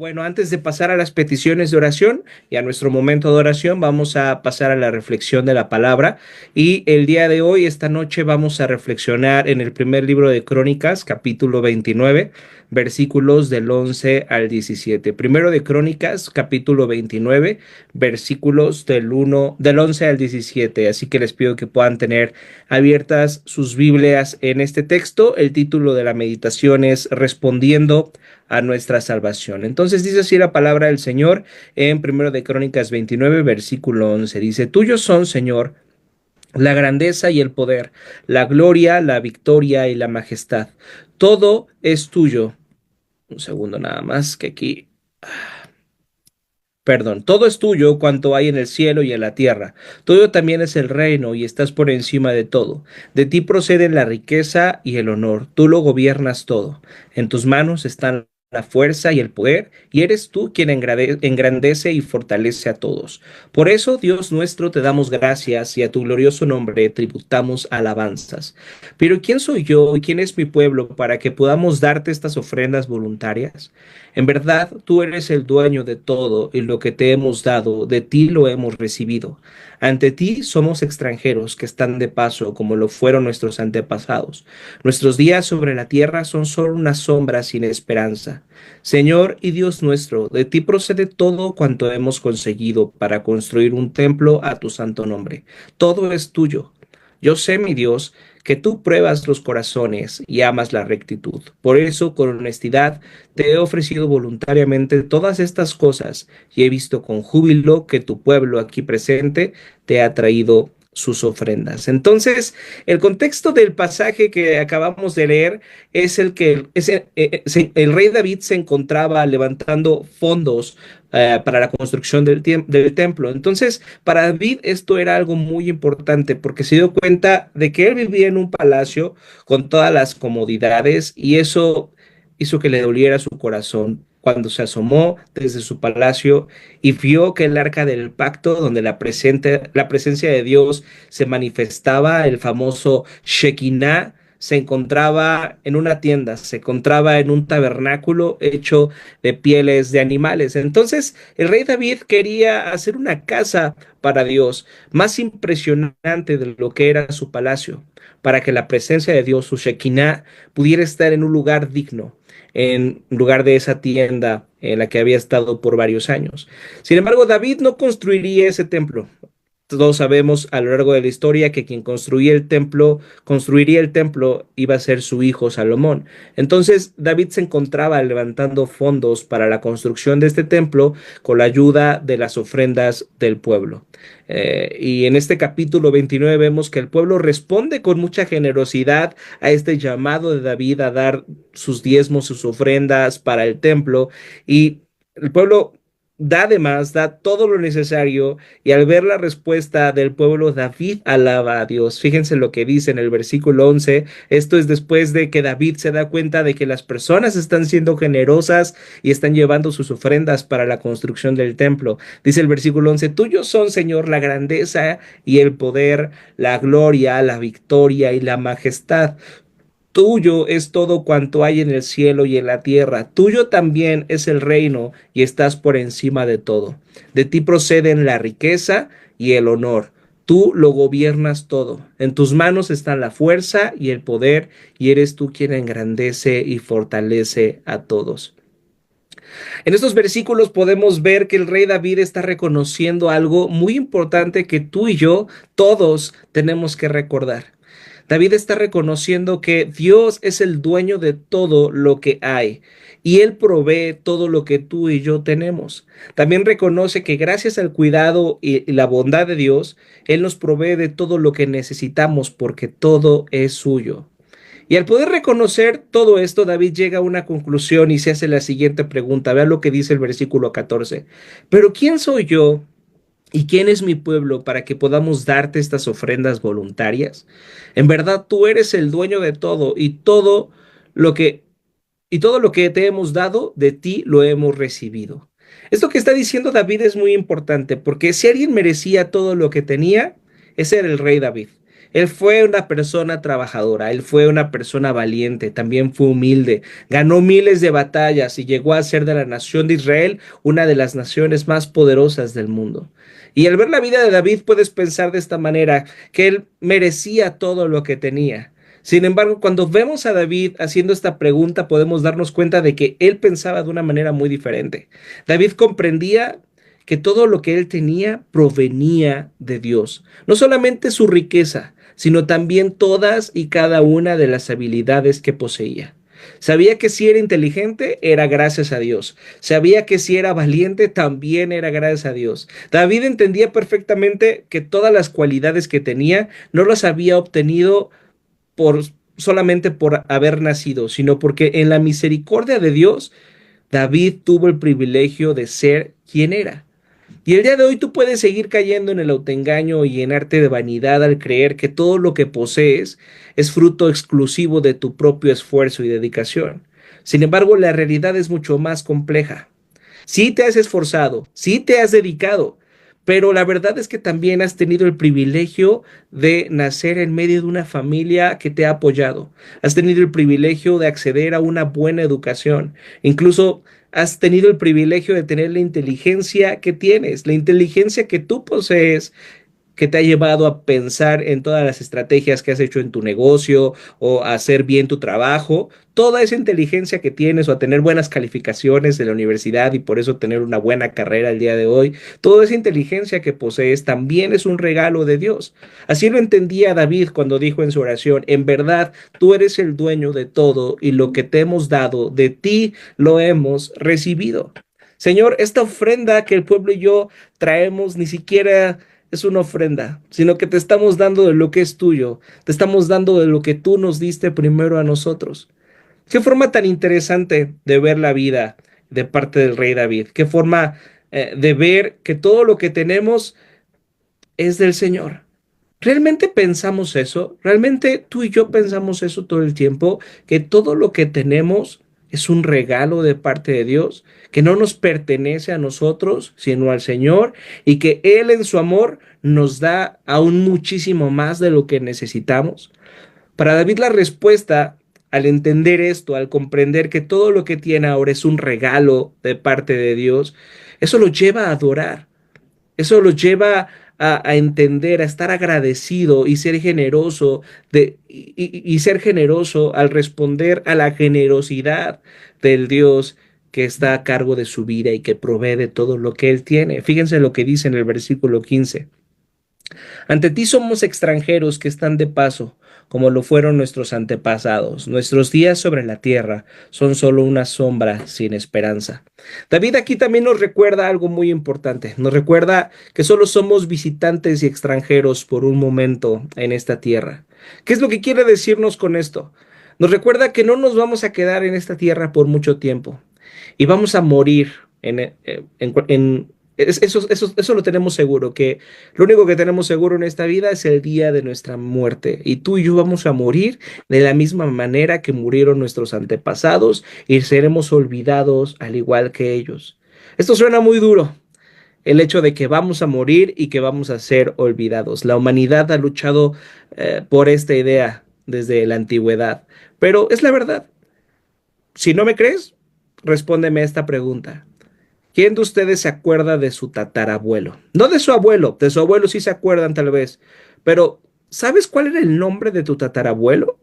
Bueno, antes de pasar a las peticiones de oración y a nuestro momento de oración, vamos a pasar a la reflexión de la palabra. Y el día de hoy, esta noche, vamos a reflexionar en el primer libro de Crónicas, capítulo 29, versículos del 11 al 17. Primero de Crónicas, capítulo 29, versículos del 11 al 17. Así que les pido que puedan tener abiertas sus Biblias en este texto. El título de la meditación es Respondiendo a nuestra salvación. Entonces dice así la palabra del Señor en primero de Crónicas 29, versículo 11. Dice: Tuyos son, Señor, la grandeza y el poder, la gloria, la victoria y la majestad. Todo es tuyo. Un segundo nada más que aquí. Perdón, todo es tuyo cuanto hay en el cielo y en la tierra. Tuyo también es el reino y estás por encima de todo. De ti proceden la riqueza y el honor. Tú lo gobiernas todo. En tus manos están la fuerza y el poder, y eres tú quien engrandece y fortalece a todos. Por eso, Dios nuestro, te damos gracias y a tu glorioso nombre tributamos alabanzas. Pero ¿quién soy yo y quién es mi pueblo para que podamos darte estas ofrendas voluntarias? En verdad, tú eres el dueño de todo y lo que te hemos dado, de ti lo hemos recibido. Ante ti somos extranjeros que están de paso, como lo fueron nuestros antepasados. Nuestros días sobre la tierra son solo una sombra sin esperanza. Señor y Dios nuestro, de ti procede todo cuanto hemos conseguido para construir un templo a tu santo nombre. Todo es tuyo. Yo sé, mi Dios, que tú pruebas los corazones y amas la rectitud. Por eso, con honestidad, te he ofrecido voluntariamente todas estas cosas y he visto con júbilo que tu pueblo aquí presente te ha traído sus ofrendas. Entonces, el contexto del pasaje que acabamos de leer es el rey David se encontraba levantando fondos para la construcción del templo. Entonces, para David esto era algo muy importante porque se dio cuenta de que él vivía en un palacio con todas las comodidades y eso hizo que le doliera su corazón cuando se asomó desde su palacio y vio que el arca del pacto, donde la presencia de Dios se manifestaba, el famoso Shekinah, se encontraba en una tienda, se encontraba en un tabernáculo hecho de pieles de animales. Entonces, el rey David quería hacer una casa para Dios, más impresionante de lo que era su palacio, para que la presencia de Dios, su Shekinah, pudiera estar en un lugar digno, en lugar de esa tienda en la que había estado por varios años. Sin embargo, David no construiría ese templo. Todos sabemos a lo largo de la historia que quien construiría el templo, iba a ser su hijo Salomón. Entonces David se encontraba levantando fondos para la construcción de este templo con la ayuda de las ofrendas del pueblo. Y en este capítulo 29 vemos que el pueblo responde con mucha generosidad a este llamado de David a dar sus diezmos, sus ofrendas para el templo, y el pueblo da además, da todo lo necesario, y al ver la respuesta del pueblo, David alaba a Dios. Fíjense lo que dice en el versículo 11. Esto es después de que David se da cuenta de que las personas están siendo generosas y están llevando sus ofrendas para la construcción del templo. Dice el versículo 11: Tuyos son, Señor, la grandeza y el poder, la gloria, la victoria y la majestad. Tuyo es todo cuanto hay en el cielo y en la tierra. Tuyo también es el reino y estás por encima de todo. De ti proceden la riqueza y el honor. Tú lo gobiernas todo. En tus manos están la fuerza y el poder, y eres tú quien engrandece y fortalece a todos. En estos versículos podemos ver que el rey David está reconociendo algo muy importante que tú y yo todos tenemos que recordar. David está reconociendo que Dios es el dueño de todo lo que hay y Él provee todo lo que tú y yo tenemos. También reconoce que gracias al cuidado y la bondad de Dios, Él nos provee de todo lo que necesitamos porque todo es suyo. Y al poder reconocer todo esto, David llega a una conclusión y se hace la siguiente pregunta. Vean lo que dice el versículo 14. Pero ¿quién soy yo y quién es mi pueblo para que podamos darte estas ofrendas voluntarias? En verdad, tú eres el dueño de todo lo que y todo lo que te hemos dado, de ti lo hemos recibido. Esto que está diciendo David es muy importante porque si alguien merecía todo lo que tenía, ese era el rey David. Él fue una persona trabajadora, él fue una persona valiente, también fue humilde, ganó miles de batallas y llegó a ser de la nación de Israel una de las naciones más poderosas del mundo. Y al ver la vida de David puedes pensar de esta manera, que él merecía todo lo que tenía. Sin embargo, cuando vemos a David haciendo esta pregunta, podemos darnos cuenta de que él pensaba de una manera muy diferente. David comprendía que todo lo que él tenía provenía de Dios. No solamente su riqueza, sino también todas y cada una de las habilidades que poseía. Sabía que si era inteligente, era gracias a Dios. Sabía que si era valiente, también era gracias a Dios. David entendía perfectamente que todas las cualidades que tenía no las había obtenido por solamente por haber nacido, sino porque en la misericordia de Dios, David tuvo el privilegio de ser quien era. Y el día de hoy tú puedes seguir cayendo en el autoengaño y llenarte de vanidad al creer que todo lo que posees es fruto exclusivo de tu propio esfuerzo y dedicación. Sin embargo, la realidad es mucho más compleja. Sí te has esforzado, sí te has dedicado, pero la verdad es que también has tenido el privilegio de nacer en medio de una familia que te ha apoyado. Has tenido el privilegio de acceder a una buena educación. Incluso has tenido el privilegio de tener la inteligencia que tienes, la inteligencia que tú posees, que te ha llevado a pensar en todas las estrategias que has hecho en tu negocio o a hacer bien tu trabajo, toda esa inteligencia que tienes o a tener buenas calificaciones de la universidad y por eso tener una buena carrera el día de hoy, toda esa inteligencia que posees también es un regalo de Dios. Así lo entendía David cuando dijo en su oración, en verdad tú eres el dueño de todo y lo que te hemos dado, de ti lo hemos recibido. Señor, esta ofrenda que el pueblo y yo traemos ni siquiera es una ofrenda, sino que te estamos dando de lo que es tuyo, te estamos dando de lo que tú nos diste primero a nosotros. Qué forma tan interesante de ver la vida de parte del rey David, qué forma de ver que todo lo que tenemos es del Señor. ¿Realmente pensamos eso? ¿Realmente tú y yo pensamos eso todo el tiempo? ¿Que todo lo que tenemos es un regalo de parte de Dios? ¿Que no nos pertenece a nosotros, sino al Señor? Y que Él en su amor nos da aún muchísimo más de lo que necesitamos. Para David la respuesta, al entender esto, al comprender que todo lo que tiene ahora es un regalo de parte de Dios, eso lo lleva a adorar. Eso lo lleva a entender, a estar agradecido y ser generoso y ser generoso al responder a la generosidad del Dios que está a cargo de su vida y que provee de todo lo que él tiene. Fíjense lo que dice en el versículo 15. Ante ti somos extranjeros que están de paso, como lo fueron nuestros antepasados. Nuestros días sobre la tierra son solo una sombra sin esperanza. David aquí también nos recuerda algo muy importante. Nos recuerda que solo somos visitantes y extranjeros por un momento en esta tierra. ¿Qué es lo que quiere decirnos con esto? Nos recuerda que no nos vamos a quedar en esta tierra por mucho tiempo y vamos a morir eso lo tenemos seguro, que lo único que tenemos seguro en esta vida es el día de nuestra muerte. Y tú y yo vamos a morir de la misma manera que murieron nuestros antepasados y seremos olvidados al igual que ellos. Esto suena muy duro, el hecho de que vamos a morir y que vamos a ser olvidados. La humanidad ha luchado por esta idea desde la antigüedad, pero es la verdad. Si no me crees, respóndeme a esta pregunta. ¿Quién de ustedes se acuerda de su tatarabuelo? No de su abuelo sí se acuerdan tal vez, pero ¿sabes cuál era el nombre de tu tatarabuelo?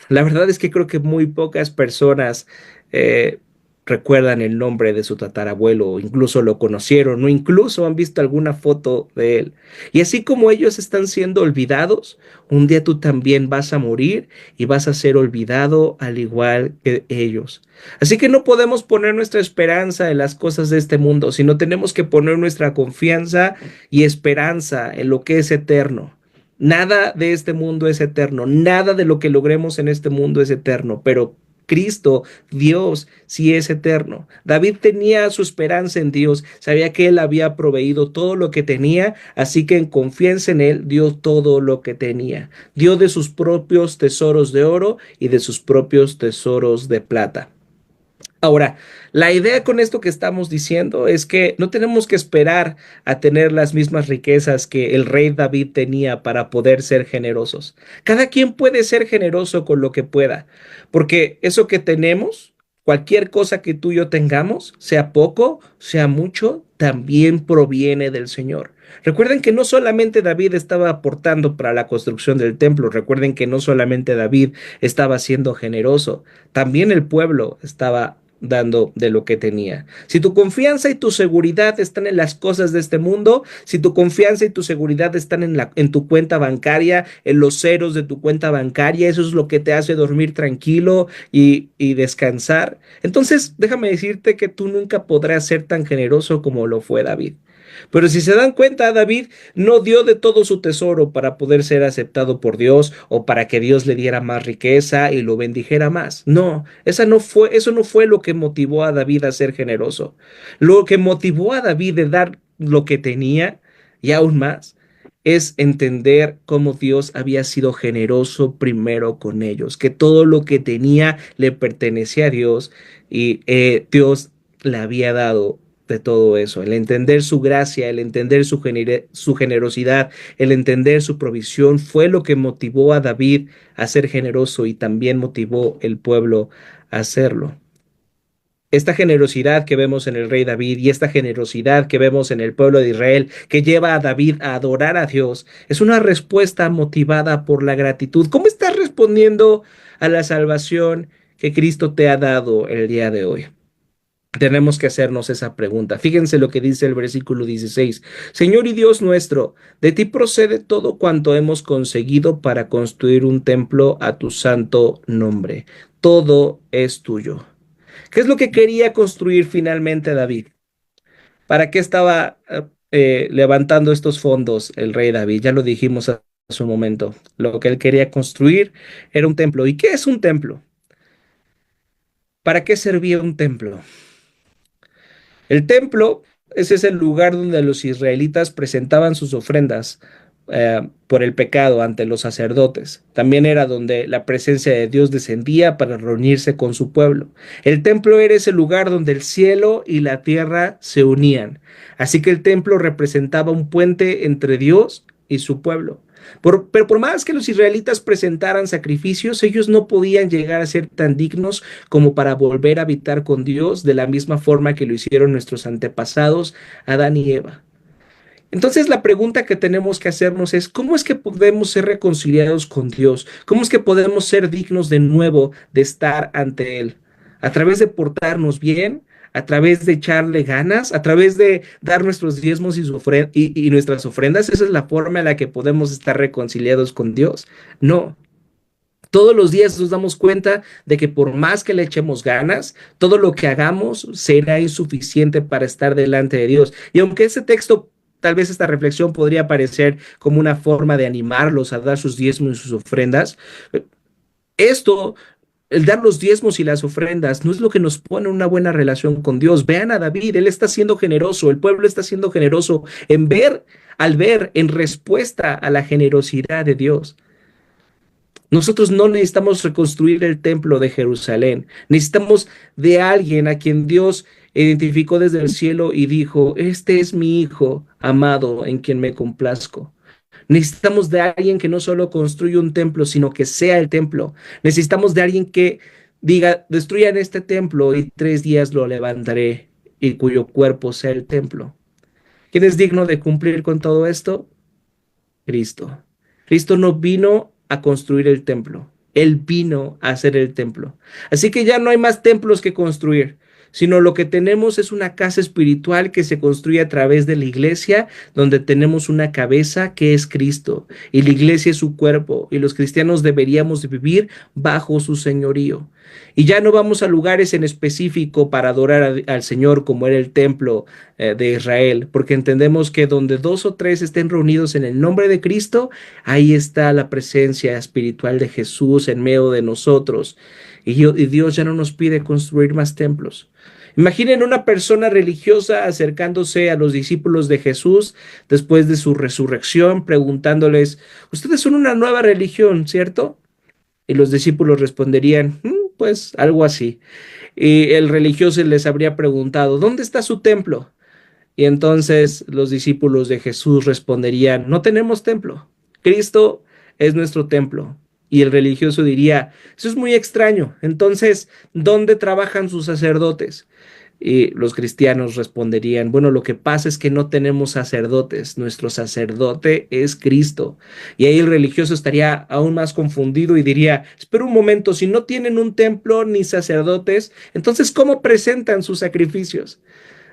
La verdad es que creo que muy pocas personas eh, recuerdan el nombre de su tatarabuelo, o incluso lo conocieron, o incluso han visto alguna foto de él. Y así como ellos están siendo olvidados, un día tú también vas a morir y vas a ser olvidado al igual que ellos. Así que no podemos poner nuestra esperanza en las cosas de este mundo, sino tenemos que poner nuestra confianza y esperanza en lo que es eterno. Nada de este mundo es eterno, nada de lo que logremos en este mundo es eterno, pero Cristo, Dios, sí es eterno. David tenía su esperanza en Dios, sabía que Él había proveído todo lo que tenía, así que en confianza en Él dio todo lo que tenía. Dio de sus propios tesoros de oro y de sus propios tesoros de plata. Ahora, la idea con esto que estamos diciendo es que no tenemos que esperar a tener las mismas riquezas que el rey David tenía para poder ser generosos. Cada quien puede ser generoso con lo que pueda, porque eso que tenemos, cualquier cosa que tú y yo tengamos, sea poco, sea mucho, también proviene del Señor. Recuerden que no solamente David estaba aportando para la construcción del templo, recuerden que no solamente David estaba siendo generoso, también el pueblo estaba dando de lo que tenía. Si tu confianza y tu seguridad están en las cosas de este mundo, si tu confianza y tu seguridad están en tu cuenta bancaria, en los ceros de tu cuenta bancaria, eso es lo que te hace dormir tranquilo y descansar, entonces déjame decirte que tú nunca podrás ser tan generoso como lo fue David. Pero si se dan cuenta, David no dio de todo su tesoro para poder ser aceptado por Dios o para que Dios le diera más riqueza y lo bendijera más. No, eso no fue lo que motivó a David a ser generoso. Lo que motivó a David de dar lo que tenía y aún más es entender cómo Dios había sido generoso primero con ellos, que todo lo que tenía le pertenecía a Dios y Dios le había dado de todo eso, el entender su gracia, el entender su generosidad, el entender su provisión, fue lo que motivó a David a ser generoso y también motivó el pueblo a hacerlo. Esta generosidad que vemos en el rey David y esta generosidad que vemos en el pueblo de Israel, que lleva a David a adorar a Dios, es una respuesta motivada por la gratitud. ¿Cómo estás respondiendo a la salvación que Cristo te ha dado el día de hoy? Tenemos que hacernos esa pregunta. Fíjense lo que dice el versículo 16. Señor y Dios nuestro, de ti procede todo cuanto hemos conseguido para construir un templo a tu santo nombre. Todo es tuyo. ¿Qué es lo que quería construir finalmente David? ¿Para qué estaba levantando estos fondos el rey David? Ya lo dijimos hace un momento. Lo que él quería construir era un templo. ¿Y qué es un templo? ¿Para qué servía un templo? El templo, ese es el lugar donde los israelitas presentaban sus ofrendas por el pecado ante los sacerdotes. También era donde la presencia de Dios descendía para reunirse con su pueblo. El templo era ese lugar donde el cielo y la tierra se unían. Así que el templo representaba un puente entre Dios y su pueblo. Pero por más que los israelitas presentaran sacrificios, ellos no podían llegar a ser tan dignos como para volver a habitar con Dios de la misma forma que lo hicieron nuestros antepasados, Adán y Eva. Entonces la pregunta que tenemos que hacernos es, ¿cómo es que podemos ser reconciliados con Dios? ¿Cómo es que podemos ser dignos de nuevo de estar ante Él? ¿A través de portarnos bien? ¿A través de echarle ganas? ¿A través de dar nuestros diezmos y nuestras ofrendas? ¿Esa es la forma en la que podemos estar reconciliados con Dios? No. Todos los días nos damos cuenta de que por más que le echemos ganas, todo lo que hagamos será insuficiente para estar delante de Dios. Y aunque ese texto, tal vez esta reflexión podría parecer como una forma de animarlos a dar sus diezmos y sus ofrendas, esto, el dar los diezmos y las ofrendas, no es lo que nos pone en una buena relación con Dios. Vean a David, él está siendo generoso, el pueblo está siendo generoso al ver en respuesta a la generosidad de Dios. Nosotros no necesitamos reconstruir el templo de Jerusalén. Necesitamos de alguien a quien Dios identificó desde el cielo y dijo, este es mi hijo amado en quien me complazco. Necesitamos de alguien que no solo construya un templo, sino que sea el templo. Necesitamos de alguien que diga, destruyan este templo y 3 días lo levantaré y cuyo cuerpo sea el templo. ¿Quién es digno de cumplir con todo esto? Cristo. Cristo no vino a construir el templo, Él vino a hacer el templo. Así que ya no hay más templos que construir, sino lo que tenemos es una casa espiritual que se construye a través de la iglesia, donde tenemos una cabeza que es Cristo, y la iglesia es su cuerpo, y los cristianos deberíamos de vivir bajo su señorío. Y ya no vamos a lugares en específico para adorar al Señor como era el templo de Israel, porque entendemos que donde 2 o 3 estén reunidos en el nombre de Cristo, ahí está la presencia espiritual de Jesús en medio de nosotros. Y Dios ya no nos pide construir más templos. Imaginen una persona religiosa acercándose a los discípulos de Jesús después de su resurrección, preguntándoles, ustedes son una nueva religión, ¿cierto? Y los discípulos responderían, pues algo así. Y el religioso les habría preguntado, ¿dónde está su templo? Y entonces los discípulos de Jesús responderían, no tenemos templo, Cristo es nuestro templo. Y el religioso diría, eso es muy extraño, entonces, ¿dónde trabajan sus sacerdotes? Y los cristianos responderían, bueno, lo que pasa es que no tenemos sacerdotes, nuestro sacerdote es Cristo. Y ahí el religioso estaría aún más confundido y diría, espera un momento, si no tienen un templo ni sacerdotes, entonces, ¿cómo presentan sus sacrificios?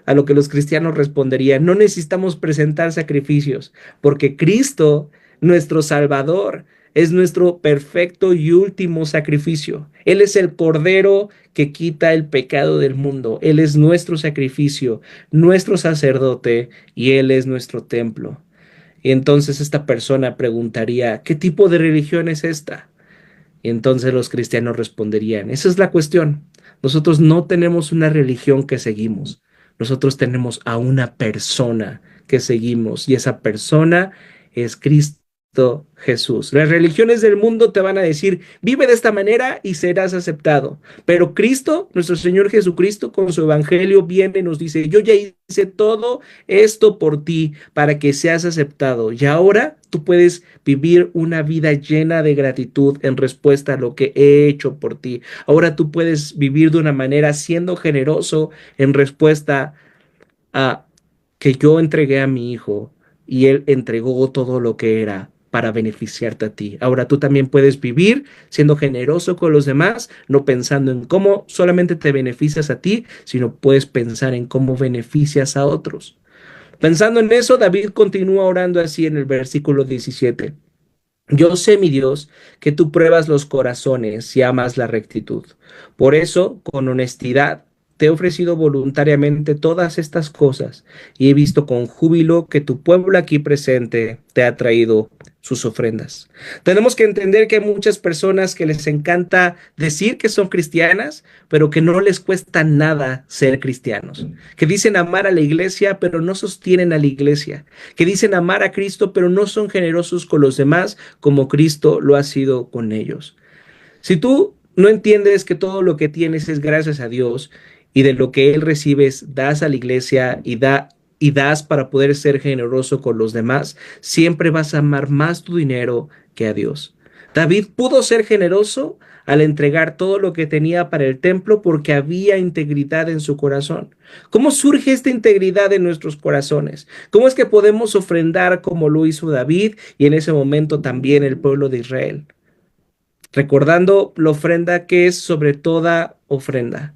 A lo que los cristianos responderían, no necesitamos presentar sacrificios, porque Cristo, nuestro Salvador, es nuestro perfecto y último sacrificio. Él es el Cordero que quita el pecado del mundo. Él es nuestro sacrificio, nuestro sacerdote, y Él es nuestro templo. Y entonces esta persona preguntaría, ¿qué tipo de religión es esta? Y entonces los cristianos responderían, esa es la cuestión. Nosotros no tenemos una religión que seguimos. Nosotros tenemos a una persona que seguimos y esa persona es Cristo Jesús. Las religiones del mundo te van a decir, vive de esta manera y serás aceptado. Pero Cristo, nuestro Señor Jesucristo, con su evangelio viene y nos dice, yo ya hice todo esto por ti para que seas aceptado. Y ahora tú puedes vivir una vida llena de gratitud en respuesta a lo que he hecho por ti. Ahora tú puedes vivir de una manera siendo generoso en respuesta a que yo entregué a mi hijo y él entregó todo lo que era para beneficiarte a ti. Ahora tú también puedes vivir siendo generoso con los demás, no pensando en cómo solamente te beneficias a ti, sino puedes pensar en cómo beneficias a otros. Pensando en eso, David continúa orando así en el versículo 17. Yo sé, mi Dios, que tú pruebas los corazones y amas la rectitud. Por eso, con honestidad, te he ofrecido voluntariamente todas estas cosas y he visto con júbilo que tu pueblo aquí presente te ha traído sus ofrendas. Tenemos que entender que hay muchas personas que les encanta decir que son cristianas, pero que no les cuesta nada ser cristianos. Que dicen amar a la iglesia, pero no sostienen a la iglesia. Que dicen amar a Cristo, pero no son generosos con los demás como Cristo lo ha sido con ellos. Si tú no entiendes que todo lo que tienes es gracias a Dios y de lo que Él recibes das a la iglesia y das para poder ser generoso con los demás, siempre vas a amar más tu dinero que a Dios. David pudo ser generoso al entregar todo lo que tenía para el templo porque había integridad en su corazón. ¿Cómo surge esta integridad en nuestros corazones? ¿Cómo es que podemos ofrendar como lo hizo David y en ese momento también el pueblo de Israel? Recordando la ofrenda que es sobre toda ofrenda.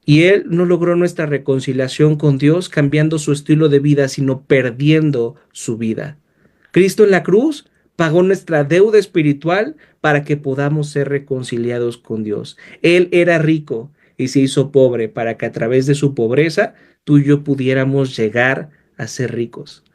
Y él no logró nuestra reconciliación con Dios cambiando su estilo de vida, sino perdiendo su vida. Cristo en la cruz pagó nuestra deuda espiritual para que podamos ser reconciliados con Dios. Él era rico y se hizo pobre para que a través de su pobreza tú y yo pudiéramos llegar a ser ricos.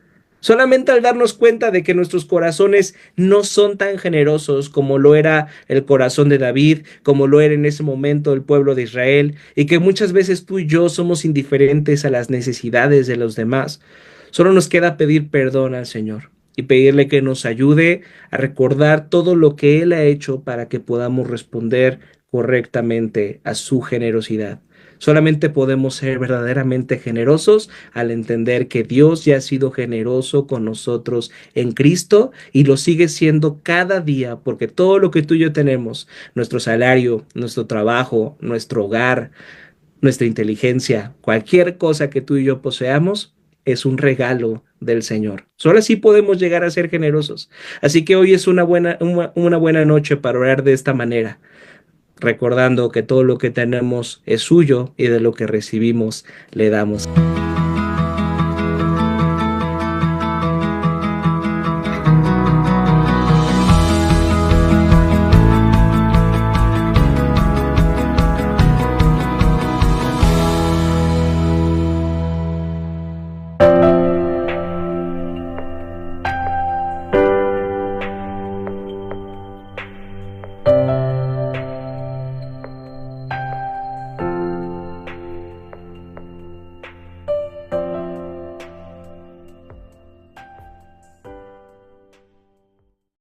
Solamente al darnos cuenta de que nuestros corazones no son tan generosos como lo era el corazón de David, como lo era en ese momento el pueblo de Israel, y que muchas veces tú y yo somos indiferentes a las necesidades de los demás, solo nos queda pedir perdón al Señor y pedirle que nos ayude a recordar todo lo que Él ha hecho para que podamos responder correctamente a su generosidad. Solamente podemos ser verdaderamente generosos al entender que Dios ya ha sido generoso con nosotros en Cristo y lo sigue siendo cada día, porque todo lo que tú y yo tenemos, nuestro salario, nuestro trabajo, nuestro hogar, nuestra inteligencia, cualquier cosa que tú y yo poseamos, es un regalo del Señor. Solo así podemos llegar a ser generosos. Así que hoy es una buena noche para orar de esta manera, recordando que todo lo que tenemos es suyo y de lo que recibimos le damos.